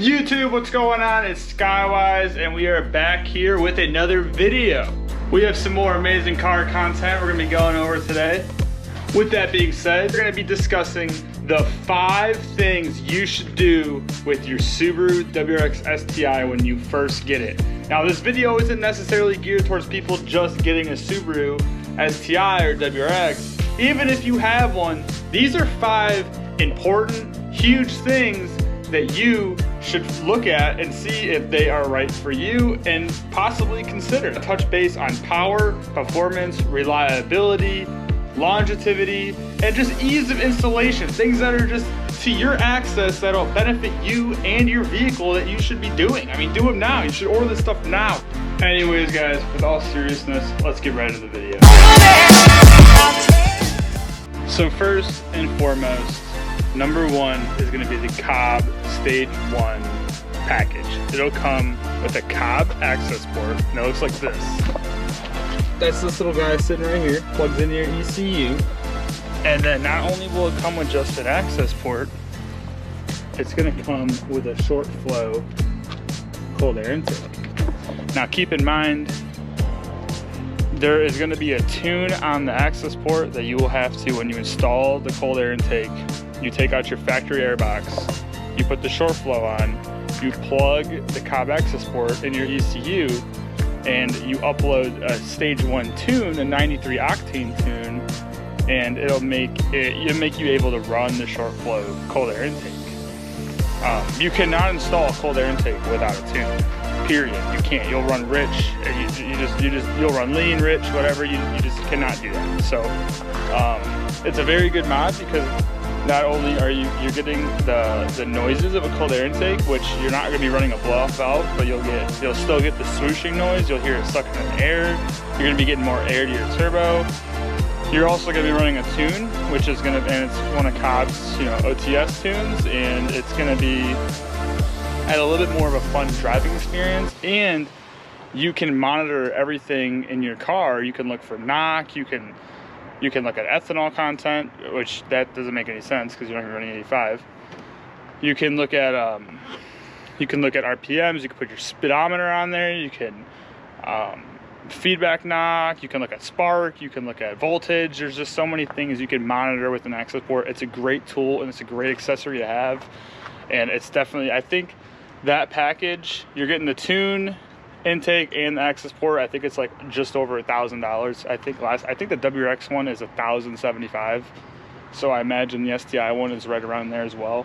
YouTube, what's going on? It's Skywise, and we are back here with another video. We have some more amazing car content we're gonna be going over today. With that being said, we're gonna be discussing the 5 things you should do with your Subaru WRX STI when you first get it. Now, this video isn't necessarily geared towards people just getting a Subaru STI or WRX. Even if you have one, these are 5 important, huge things that you should look at and see if they are right for you and possibly consider. Touch base on power, performance, reliability, longevity, and just ease of installation. Things that are just to your access that'll benefit you and your vehicle that you should be doing. I mean, do them now. You should order this stuff now. Anyways, guys, with all seriousness, let's get right into the video. So first and foremost, number 1 is going to be the Cobb Stage 1 package. It'll come with a Cobb access port, and it looks like this. That's this little guy sitting right here, plugs into your ECU. And then not only will it come with just an access port, it's going to come with a short flow cold air intake. Now keep in mind, there is going to be a tune on the access port that you will have to, when you install the cold air intake, you take out your factory air box, you put the short flow on, you plug the Cobb access port in your ECU, and you upload a stage 1 tune, a 93 octane tune, and it'll make you able to run the short flow cold air intake. You cannot install a cold air intake without a tune. Period. You can't. You'll run rich. You'll run lean, rich, whatever. You just cannot do that. So it's a very good mod because not only are you're getting the noises of a cold air intake, which you're not going to be running a blow-off valve, but you'll still get the swooshing noise. You'll hear it sucking in the air. You're going to be getting more air to your turbo. You're also going to be running a tune, which is going to, and it's one of Cobb's, OTS tunes, and it's going to be at a little bit more of a fun driving experience. And you can monitor everything in your car. You can look for knock. You can look at ethanol content, which that doesn't make any sense because you're not running 85. You can look at RPMs. You can put your speedometer on there. You can feedback knock. You can look at spark. You can look at voltage. There's just so many things you can monitor with an access port. It's a great tool and it's a great accessory to have. And it's definitely, I think that package, you're getting the tune, intake, and the access port. I think it's like just over $1,000. I think the WRX one is $1,075. So I imagine the STI one is right around there as well.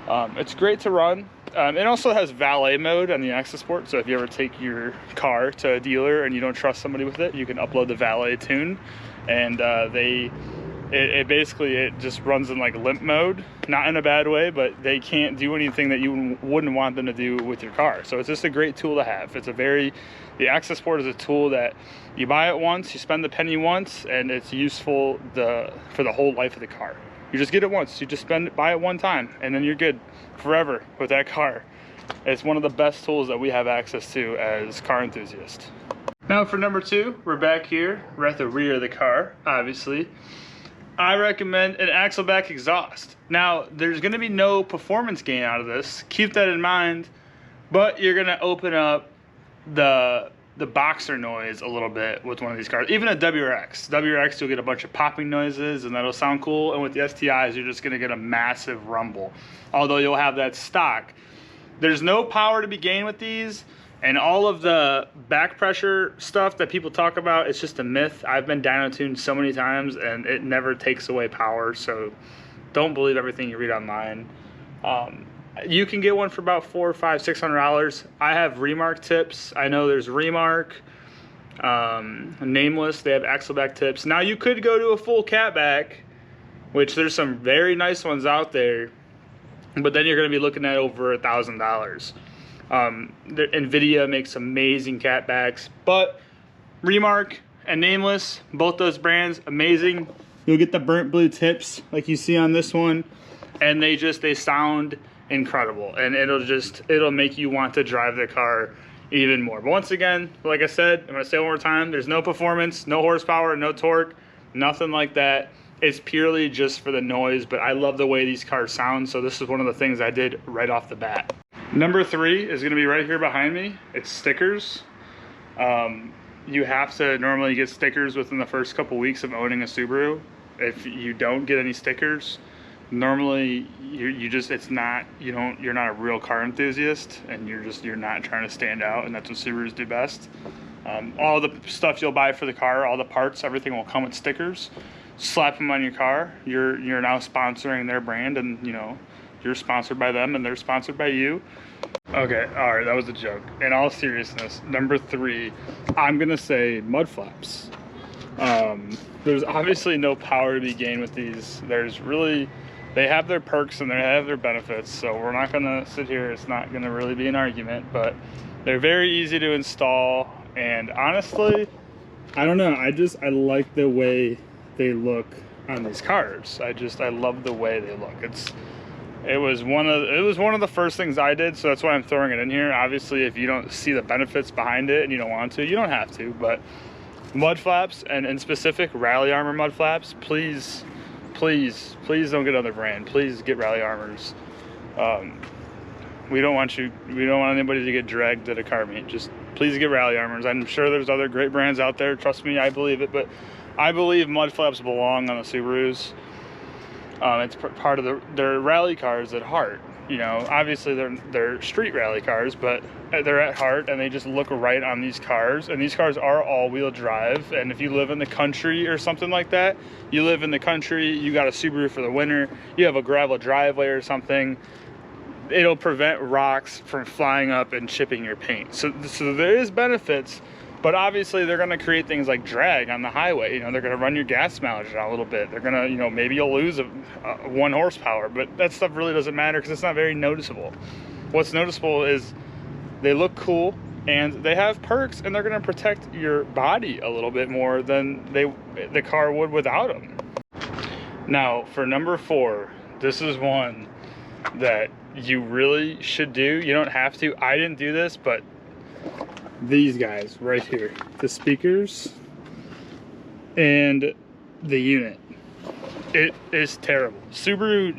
It's great to run. It also has valet mode on the access port. So if you ever take your car to a dealer and you don't trust somebody with it, you can upload the valet tune, and it basically just runs in like limp mode, not in a bad way, but they can't do anything that you wouldn't want them to do with your car. So it's just a great tool to have. The access port is a tool that you buy it once, you spend the penny once, and it's useful for the whole life of the car. You just get it once, you just buy it one time, and then you're good forever with that car. It's one of the best tools that we have access to as car enthusiasts. Now for number 2, we're back here. We're at the rear of the car, obviously. I recommend an axle back exhaust. Now, there's going to be no performance gain out of this. Keep that in mind, but you're going to open up the boxer noise a little bit with one of these cars. Even a WRX, you'll get a bunch of popping noises, and that'll sound cool. And with the STIs, you're just going to get a massive rumble. Although you'll have that stock. There's no power to be gained with these. And all of the back pressure stuff that people talk about, it's just a myth. I've been dyno tuned so many times and it never takes away power. So don't believe everything you read online. You can get one for about $400, $500, $600. I have Remark tips. I know there's Remark, Nameless. They have axleback tips. Now you could go to a full catback, which there's some very nice ones out there, but then you're going to be looking at over $1,000. NVIDIA makes amazing catbacks, but Remark and Nameless, both those brands, amazing. You'll get the burnt blue tips like you see on this one, and they sound incredible, and it'll make you want to drive the car even more. But once again, like I said, I'm gonna say it one more time, there's no performance, no horsepower, no torque, nothing like that. It's purely just for the noise, but I love the way these cars sound, so this is one of the things I did right off the bat. Number 3 is going to be right here behind me. It's stickers. You have to normally get stickers within the first couple weeks of owning a Subaru. If you don't get any stickers, normally you're not a real car enthusiast, and you're not trying to stand out, and that's what Subarus do best. All the stuff you'll buy for the car, all the parts, everything will come with stickers. Slap them on your car. You're now sponsoring their brand, and you're sponsored by them and they're sponsored by you. Okay, all right, that was a joke. In all seriousness, number 3, I'm gonna say mud flaps. There's obviously no power to be gained with these. They have their perks and they have their benefits, so we're not gonna sit here. It's not gonna really be an argument, but they're very easy to install, and honestly, I don't know, I like the way they look on these cars. I love the way they look. It was one of the first things I did, so that's why I'm throwing it in here. Obviously, if you don't see the benefits behind it and you don't want to, you don't have to. But mud flaps, and in specific Rally Armor mud flaps, please don't get other brand. Please get Rally Armors. We don't want anybody to get dragged at a car meet. Just please get Rally Armors. I'm sure there's other great brands out there. Trust me, I believe it. But I believe mud flaps belong on the Subarus. It's part of their rally cars at heart. Obviously they're street rally cars, but they're at heart, and they just look right on these cars. And these cars are all-wheel drive. And if you live in the country or something like that, you live in the country, you got a Subaru for the winter, you have a gravel driveway or something, it'll prevent rocks from flying up and chipping your paint. So there is benefits. But obviously they're gonna create things like drag on the highway. They're gonna run your gas mileage down a little bit. They're gonna, maybe you'll lose 1 horsepower, but that stuff really doesn't matter because it's not very noticeable. What's noticeable is they look cool and they have perks, and they're gonna protect your body a little bit more than the car would without them. Now, for number 4, this is one that you really should do. You don't have to. I didn't do this, but these guys right here, the speakers and the unit, it is terrible. Subaru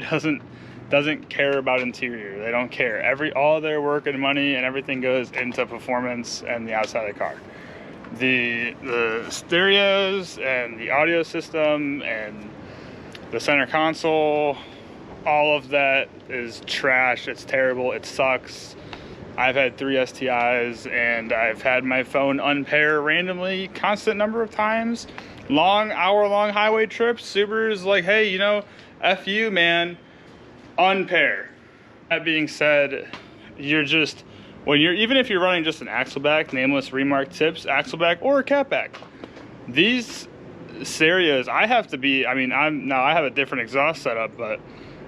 doesn't care about interior. They don't care. All their work and money and everything goes into performance and the outside of the car. The stereos and the audio system and the center console, all of that is trash. It's terrible. It sucks. I've had 3 STIs, and I've had my phone unpair randomly, constant number of times. Hour-long highway trips. Subaru's like, hey, F you, man, unpair. That being said, even if you're running just an axleback, nameless remarked tips, axleback or catback, these stereos, I have a different exhaust setup, but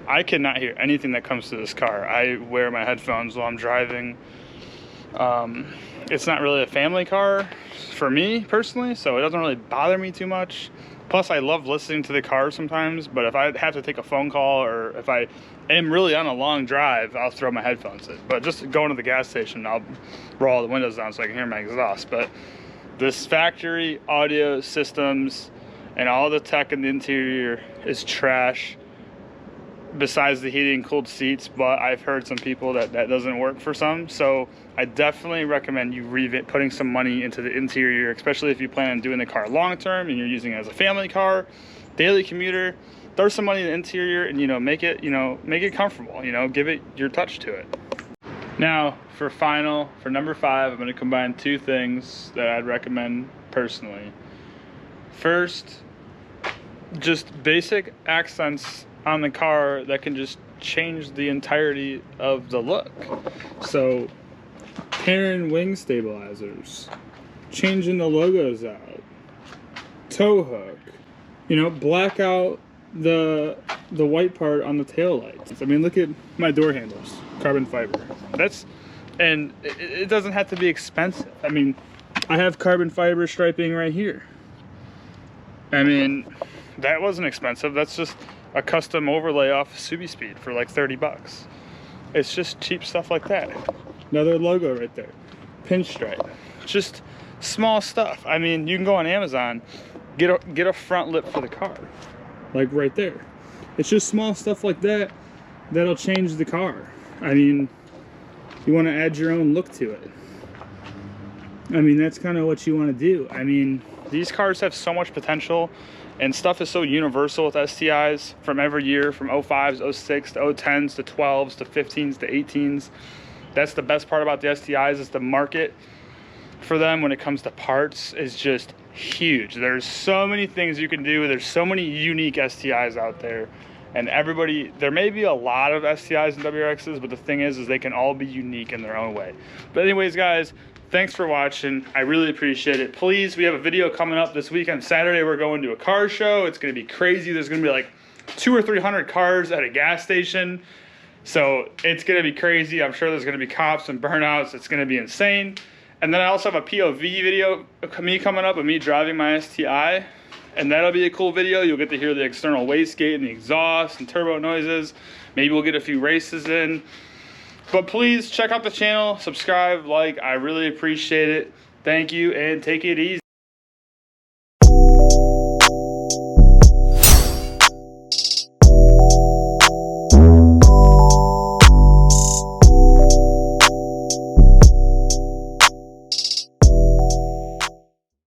I cannot hear anything that comes to this car. I wear my headphones while I'm driving. It's not really a family car for me personally, so it doesn't really bother me too much. Plus, I love listening to the car sometimes, but if I have to take a phone call or if I am really on a long drive, I'll throw my headphones in. But just going to the gas station, I'll roll all the windows down so I can hear my exhaust. But this factory audio systems and all the tech in the interior is trash. Besides the heated and cooled seats, but I've heard some people that doesn't work for some. So I definitely recommend you putting some money into the interior, especially if you plan on doing the car long term and you're using it as a family car, daily commuter. Throw some money in the interior and make it comfortable. Give it your touch to it. Now for number 5, I'm going to combine 2 things that I'd recommend personally. First, just basic accents on the car that can just change the entirety of the look. So, Heron wing stabilizers, changing the logos out, tow hook, black out the white part on the tail lights. Look at my door handles, carbon fiber. And it doesn't have to be expensive. I have carbon fiber striping right here. That wasn't expensive. That's just a custom overlay off of SubiSpeed for like $30. It's just cheap stuff like that. Another logo right there, pinstripe. Just small stuff. You can go on Amazon, get a front lip for the car, like right there. It's just small stuff like that that'll change the car. You want to add your own look to it. I mean, that's kind of what you want to do. I mean, these cars have so much potential, and stuff is so universal with STIs from every year, from 05s, 06 to 010s to 12s to 15s to 18s. That's the best part about the STIs, is the market for them when it comes to parts is just huge. There's so many things you can do. There's so many unique STIs out there, and everybody, there may be a lot of STIs and WRXs, but the thing is they can all be unique in their own way. But anyways, guys, thanks for watching. I really appreciate it. Please, we have a video coming up this week on Saturday. We're going to a car show. It's going to be crazy. There's going to be like 200 or 300 cars at a gas station. So it's going to be crazy. I'm sure there's going to be cops and burnouts. It's going to be insane. And then I also have a POV video of me coming up and me driving my STI. And that'll be a cool video. You'll get to hear the external wastegate and the exhaust and turbo noises. Maybe we'll get a few races in. But please check out the channel, subscribe, like. I really appreciate it. Thank you, and take it easy.